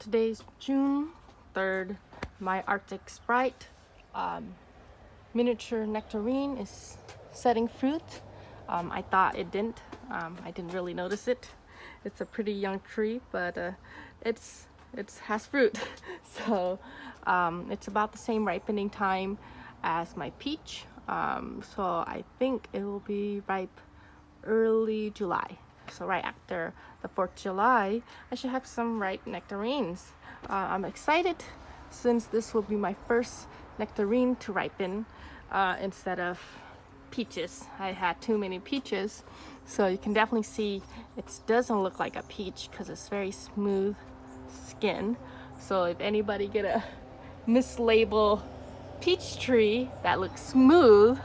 Today's June 3rd. My Arctic Sprite miniature nectarine is setting fruit. I thought it didn't. I didn't really notice it. It's a pretty young tree, but it has fruit. So it's about the same ripening time as my peach. So I think it will be ripe early July. So right after the 4th of July, I should have some ripe nectarines. I'm excited since this will be my first nectarine to ripen instead of peaches. I had too many peaches, so you can definitely see it doesn't look like a peach because it's very smooth skin. So if anybody get a mislabel peach tree that looks smooth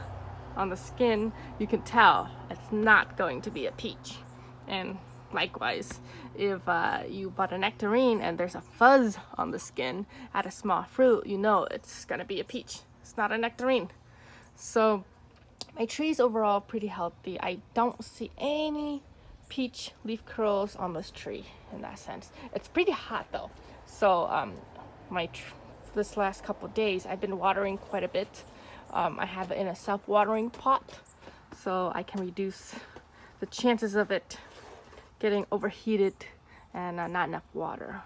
on the skin, you can tell it's not going to be a peach. And likewise, if you bought a nectarine and there's a fuzz on the skin at a small fruit, you know it's gonna be a peach. It's not a nectarine. So my tree's overall pretty healthy. I don't see any peach leaf curls on this tree in that sense. It's pretty hot though. So this last couple days I've been watering quite a bit. I have it in a self-watering pot, so I can reduce the chances of it getting overheated and not enough water.